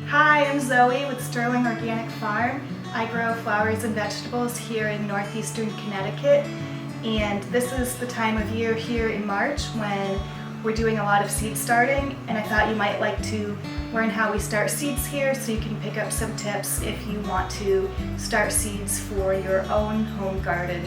Hi, I'm Zoe with Sterling Organic Farm. I grow flowers and vegetables here in northeastern Connecticut, and this is the time of year here in March when we're doing a lot of seed starting, and I thought you might like to learn how we start seeds here so you can pick up some tips if you want to start seeds for your own home garden.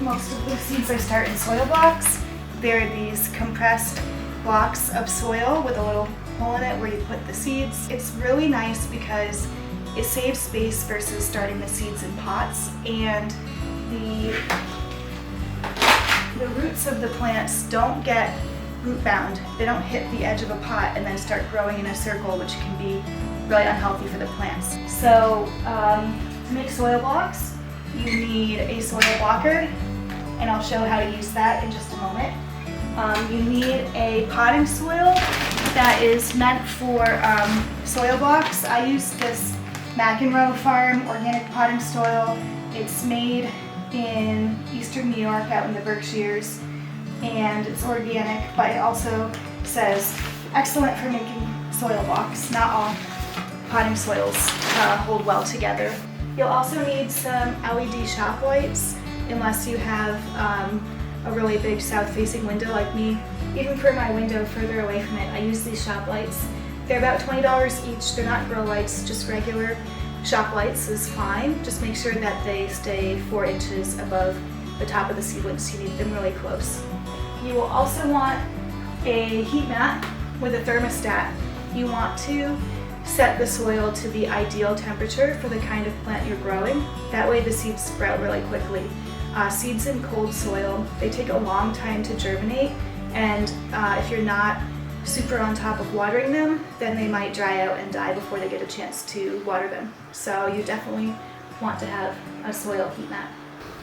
Most of the seeds I start in soil blocks. They're these compressed blocks of soil with a little hole in it where you put the seeds. It's really nice because it saves space versus starting the seeds in pots, and the roots of the plants don't get root bound. They don't hit the edge of a pot and then start growing in a circle, which can be really unhealthy for the plants. So to make soil blocks, you need a soil blocker, and I'll show how to use that in just a moment. You need a potting soil that is meant for soil blocks. I use this McEnroe Farm organic potting soil. It's made in eastern New York out in the Berkshires, and it's organic, but it also says excellent for making soil blocks. Not all potting soils hold well together. You'll also need some LED shop lights unless you have a really big south-facing window like me. Even for my window further away from it, I use these shop lights. They're about $20 each. They're not grow lights, just regular shop lights is fine. Just make sure that they stay 4 inches above the top of the seedlings. You need them really close. You will also want a heat mat with a thermostat. You want to set the soil to the ideal temperature for the kind of plant you're growing. That way the seeds sprout really quickly. Seeds in cold soil, they take a long time to germinate, and if you're not super on top of watering them, then they might dry out and die before they get a chance to water them. So you definitely want to have a soil heat mat.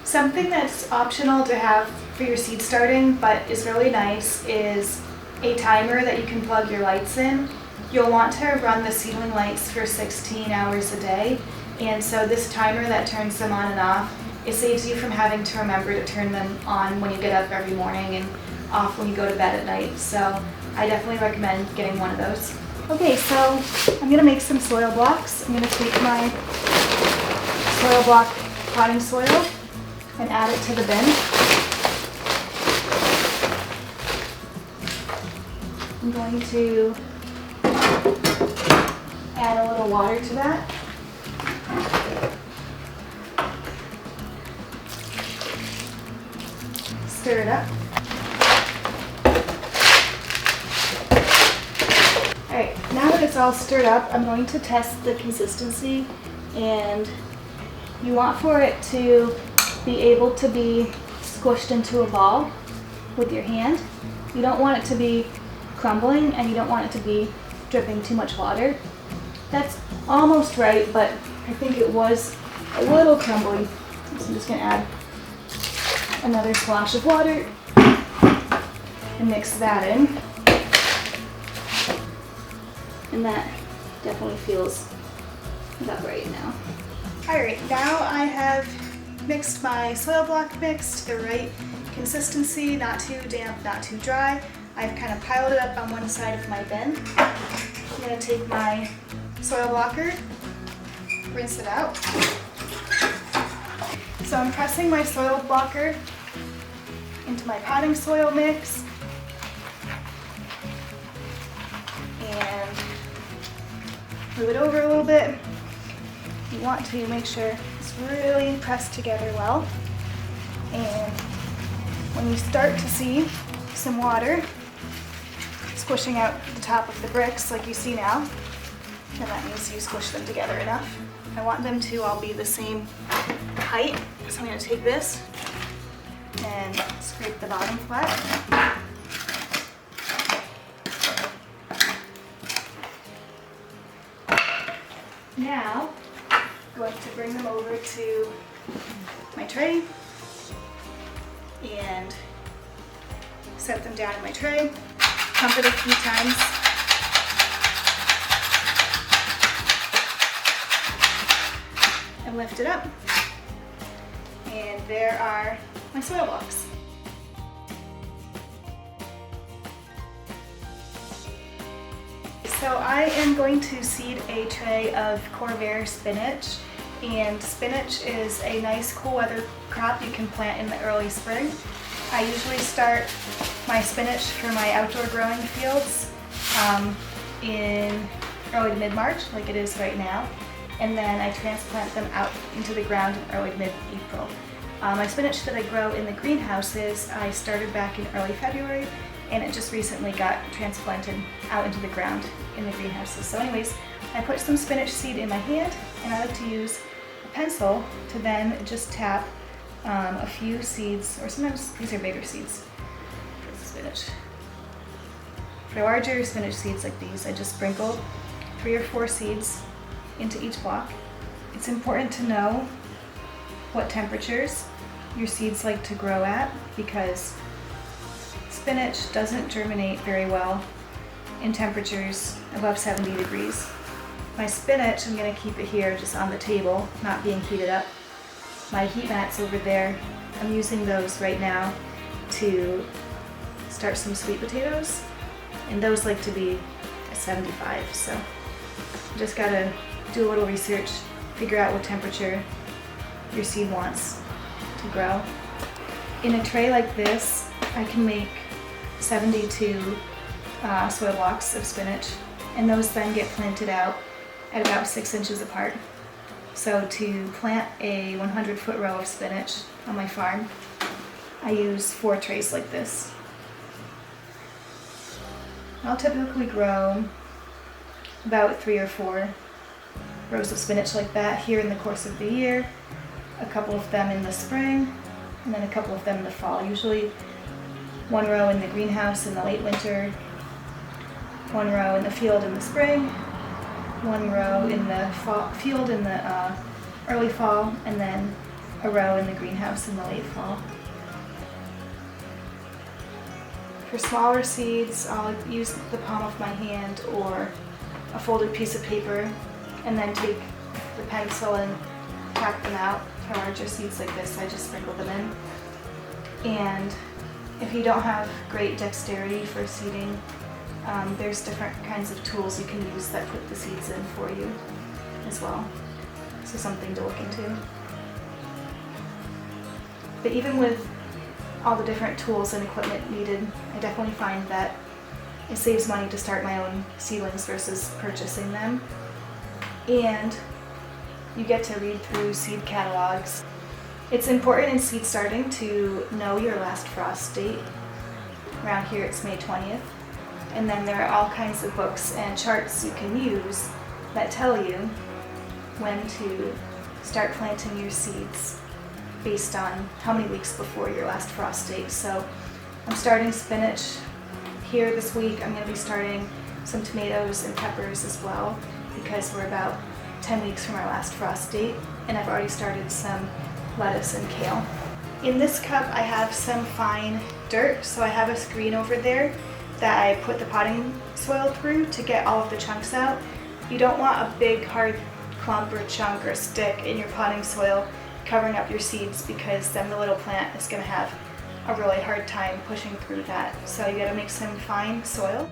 Something that's optional to have for your seed starting but is really nice is a timer that you can plug your lights in. You'll want to run the seedling lights for 16 hours a day, and so this timer that turns them on and off, it saves you from having to remember to turn them on when you get up every morning and off when you go to bed at night. So I definitely recommend getting one of those. Okay, so I'm going to make some soil blocks. I'm going to take my soil block potting soil and add it to the bin. I'm going to add a little water to that. Stir it up. Alright, now that it's all stirred up, I'm going to test the consistency, and you want for it to be able to be squished into a ball with your hand. You don't want it to be crumbling, and you don't want it to be dripping too much water. That's almost right, but I think it was a little crumbly. So I'm just going to add another splash of water and mix that in. And that definitely feels about right now. Alright, now I have mixed my soil block mix to the right consistency, not too damp, not too dry. I've kind of piled it up on one side of my bin. I'm going to take my soil blocker, rinse it out. So I'm pressing my soil blocker into my potting soil mix, and move it over a little bit. You want to make sure it's really pressed together well, and when you start to see some water squishing out the top of the bricks like you see now, then that means you squish them together enough. I want them to all be the same height, so I'm going to take this and scrape the bottom flat. Now, I'm going to bring them over to my tray and set them down in my tray, pump it a few times. And lift it up. And there are my soil blocks. So I am going to seed a tray of Corvair spinach, and spinach is a nice cool weather crop you can plant in the early spring. I usually start my spinach for my outdoor growing fields in early to mid-March, like it is right now, and then I transplant them out into the ground in early to mid-April. My spinach that I grow in the greenhouses, I started back in early February, and it just recently got transplanted out into the ground in the greenhouses. So anyways, I put some spinach seed in my hand, and I like to use a pencil to then just tap a few seeds, or sometimes these are bigger seeds for the spinach. For larger spinach seeds like these, I just sprinkle 3 or 4 seeds into each block. It's important to know what temperatures your seeds like to grow at, because spinach doesn't germinate very well in temperatures above 70 degrees. My spinach, I'm going to keep it here just on the table, not being heated up. My heat mats over there, I'm using those right now to start some sweet potatoes, and those like to be at 75, so you just gotta do a little research, figure out what temperature your seed wants to grow. In a tray like this, I can make 72 soil blocks of spinach, and those then get planted out at about 6 inches apart. So to plant a 100-foot row of spinach on my farm, I use 4 trays like this. I'll typically grow about 3 or 4 rows of spinach like that here in the course of the year, a couple of them in the spring, and then a couple of them in the fall. Usually 1 row in the greenhouse in the late winter, 1 row in the field in the spring, 1 row in the field in the early fall, and then a row in the greenhouse in the late fall. For smaller seeds, I'll use the palm of my hand or a folded piece of paper, and then take the pencil and tap them out. For larger seeds like this, I just sprinkle them in. And if you don't have great dexterity for seeding, there's different kinds of tools you can use that put the seeds in for you as well. So something to look into. But even with all the different tools and equipment needed, I definitely find that it saves money to start my own seedlings versus purchasing them. And you get to read through seed catalogs. It's important in seed starting to know your last frost date. Around here it's May 20th. And then there are all kinds of books and charts you can use that tell you when to start planting your seeds based on how many weeks before your last frost date. So I'm starting spinach here this week. I'm going to be starting some tomatoes and peppers as well, because we're about 10 weeks from our last frost date, and I've already started some lettuce and kale. In this cup I have some fine dirt, so I have a screen over there that I put the potting soil through to get all of the chunks out. You don't want a big hard clump or chunk or stick in your potting soil covering up your seeds, because then the little plant is going to have a really hard time pushing through that. So you got to make some fine soil.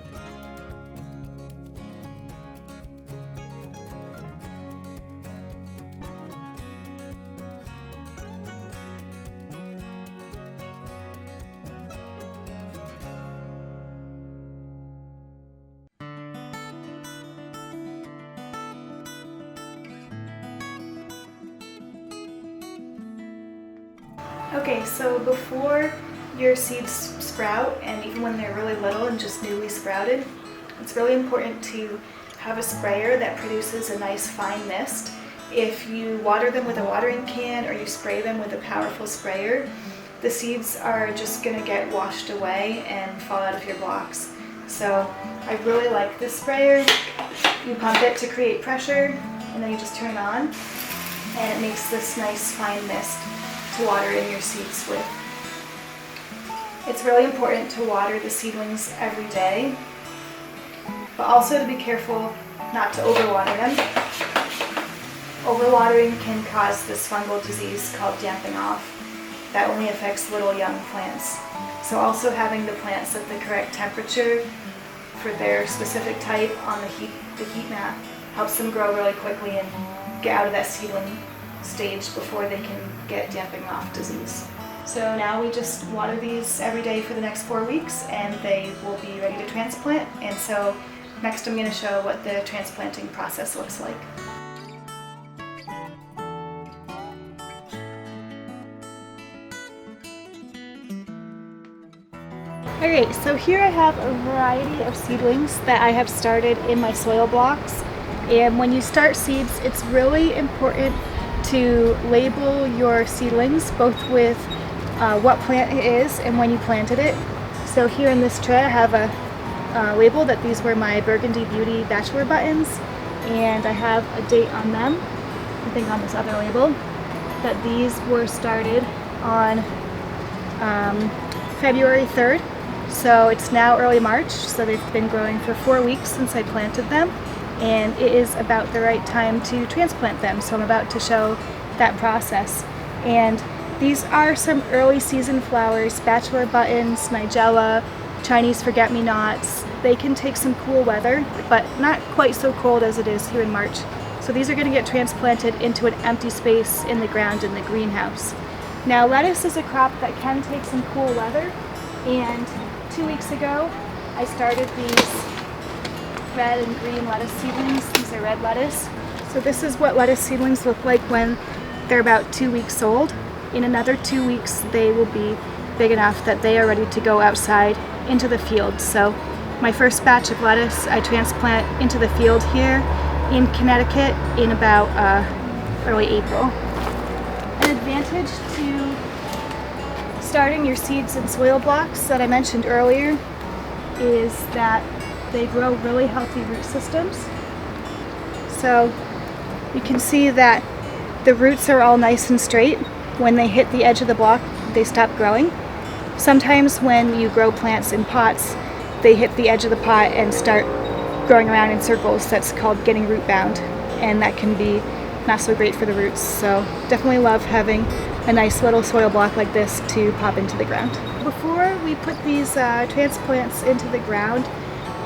Okay, so before your seeds sprout, and even when they're really little and just newly sprouted, it's really important to have a sprayer that produces a nice fine mist. If you water them with a watering can or you spray them with a powerful sprayer, the seeds are just going to get washed away and fall out of your blocks. So I really like this sprayer. You pump it to create pressure, and then you just turn it on, and it makes this nice fine mist to water in your seeds with. It's really important to water the seedlings every day, but also to be careful not to overwater them. Overwatering can cause this fungal disease called damping off that only affects little young plants. So also having the plants at the correct temperature for their specific type on the heat map helps them grow really quickly and get out of that seedling stage before they can get damping off disease. So now we just water these every day for the next 4 weeks and they will be ready to transplant. And so next I'm going to show what the transplanting process looks like. Alright, so here I have a variety of seedlings that I have started in my soil blocks. And when you start seeds, it's really important to label your seedlings, both with what plant it is and when you planted it. So here in this tray I have a label that these were my Burgundy Beauty bachelor buttons, and I have a date on them, I think on this other label, that these were started on February 3rd. So it's now early March, so they've been growing for 4 weeks since I planted them, and it is about the right time to transplant them. So I'm about to show that process. And these are some early season flowers, bachelor buttons, nigella, Chinese forget-me-nots. They can take some cool weather, but not quite so cold as it is here in March. So these are going to get transplanted into an empty space in the ground in the greenhouse. Now lettuce is a crop that can take some cool weather, and 2 weeks ago I started these red and green lettuce seedlings. These are red lettuce. So this is what lettuce seedlings look like when they're about 2 weeks old. In another 2 weeks they will be big enough that they are ready to go outside into the field. So my first batch of lettuce I transplant into the field here in Connecticut in about early April. An advantage to starting your seeds in soil blocks that I mentioned earlier is that they grow really healthy root systems. So you can see that the roots are all nice and straight. When they hit the edge of the block, they stop growing. Sometimes when you grow plants in pots, they hit the edge of the pot and start growing around in circles. That's called getting root bound, and that can be not so great for the roots. So definitely love having a nice little soil block like this to pop into the ground. Before we put these transplants into the ground,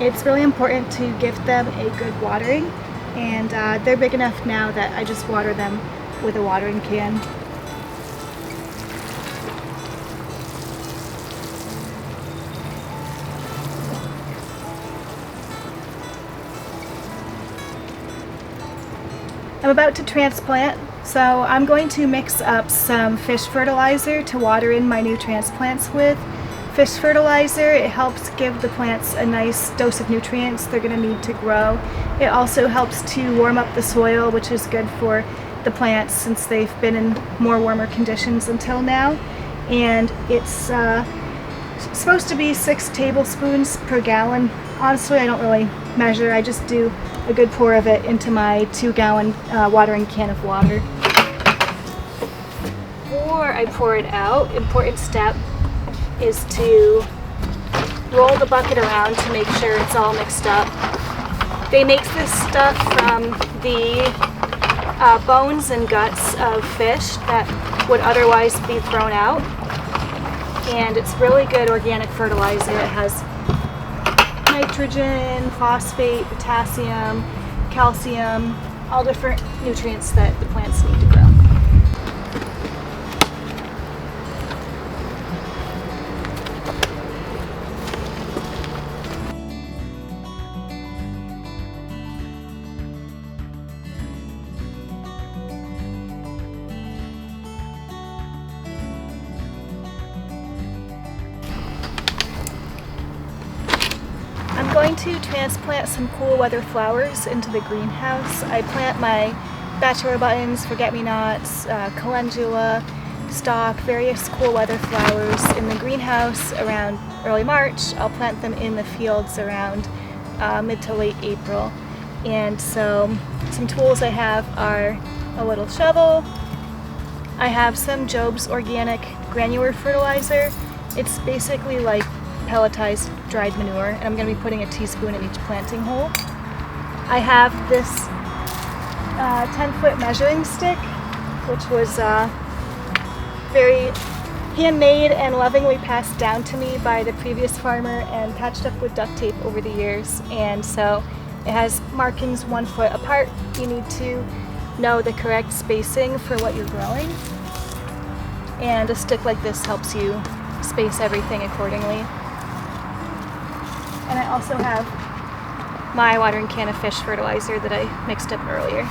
it's really important to give them a good watering, and they're big enough now that I just water them with a watering can. I'm about to transplant, so I'm going to mix up some fish fertilizer to water in my new transplants with. Fish fertilizer, it helps give the plants a nice dose of nutrients they're going to need to grow. It also helps to warm up the soil, which is good for the plants since they've been in more warmer conditions until now. And it's supposed to be 6 tablespoons per gallon. Honestly, I don't really measure, I just do a good pour of it into my 2-gallon watering can of water. Before I pour it out, important step is to roll the bucket around to make sure it's all mixed up. They make this stuff from the bones and guts of fish that would otherwise be thrown out, and it's really good organic fertilizer. It has nitrogen, phosphate, potassium, calcium, all different nutrients that the plants need to grow. I'm going to transplant some cool weather flowers into the greenhouse. I plant my bachelor buttons, forget-me-nots, calendula, stock, various cool weather flowers in the greenhouse around early March. I'll plant them in the fields around mid to late April. And so some tools I have are a little shovel. I have some Job's organic granular fertilizer. It's basically like pelletized dried manure, and I'm going to be putting a teaspoon in each planting hole. I have this 10-foot measuring stick, which was very handmade and lovingly passed down to me by the previous farmer and patched up with duct tape over the years. And so it has markings 1 foot apart. You need to know the correct spacing for what you're growing. And a stick like this helps you space everything accordingly. And I also have my watering can of fish fertilizer that I mixed up earlier.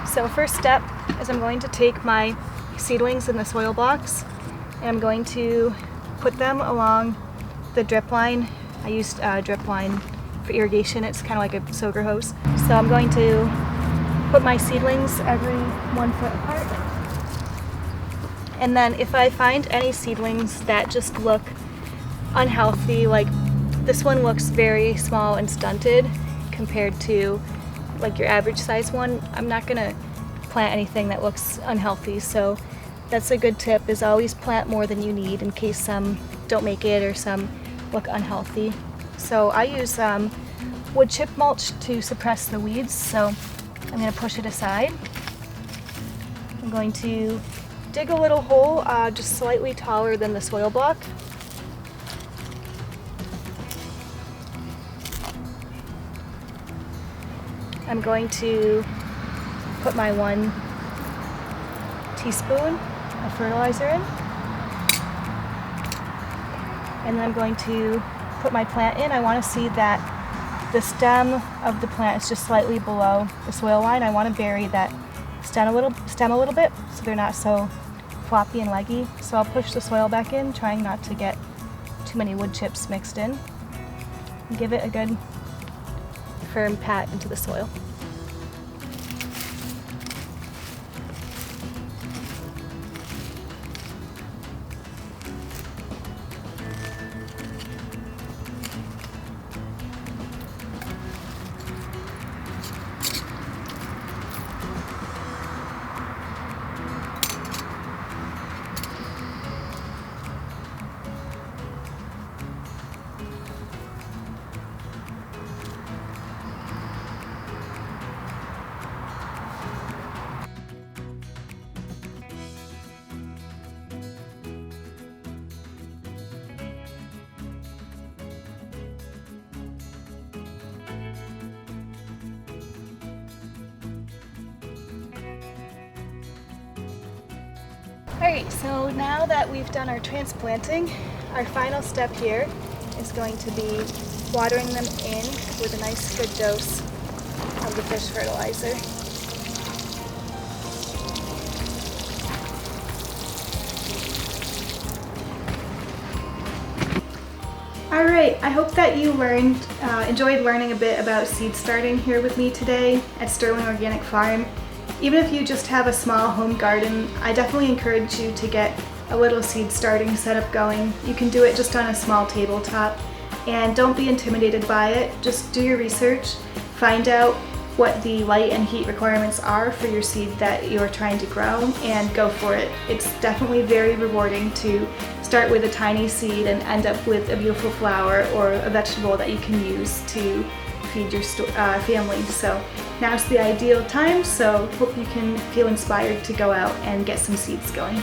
So first step is I'm going to take my seedlings in the soil box and I'm going to put them along the drip line. I used a drip line for irrigation. It's kind of like a soaker hose. So I'm going to put my seedlings every 1 foot apart. And then if I find any seedlings that just look unhealthy, like this one looks very small and stunted compared to like your average size one, I'm not gonna plant anything that looks unhealthy. So that's a good tip, is always plant more than you need in case some don't make it or some look unhealthy. So I use wood chip mulch to suppress the weeds, so I'm gonna push it aside. I'm going to dig a little hole just slightly taller than the soil block. I'm going to put my 1 teaspoon of fertilizer in. And then I'm going to put my plant in. I want to see that the stem of the plant is just slightly below the soil line. I want to bury that stem a little bit so they're not so floppy and leggy. So I'll push the soil back in, trying not to get too many wood chips mixed in. And give it a good firm pat into the soil. Alright, so now that we've done our transplanting, our final step here is going to be watering them in with a nice good dose of the fish fertilizer. Alright, I hope that you enjoyed learning a bit about seed starting here with me today at Sterling Organic Farm. Even if you just have a small home garden, I definitely encourage you to get a little seed starting setup going. You can do it just on a small tabletop, and don't be intimidated by it. Just do your research, find out what the light and heat requirements are for your seed that you're trying to grow, and go for it. It's definitely very rewarding to start with a tiny seed and end up with a beautiful flower or a vegetable that you can use to feed your family. So now's the ideal time, so hope you can feel inspired to go out and get some seeds going.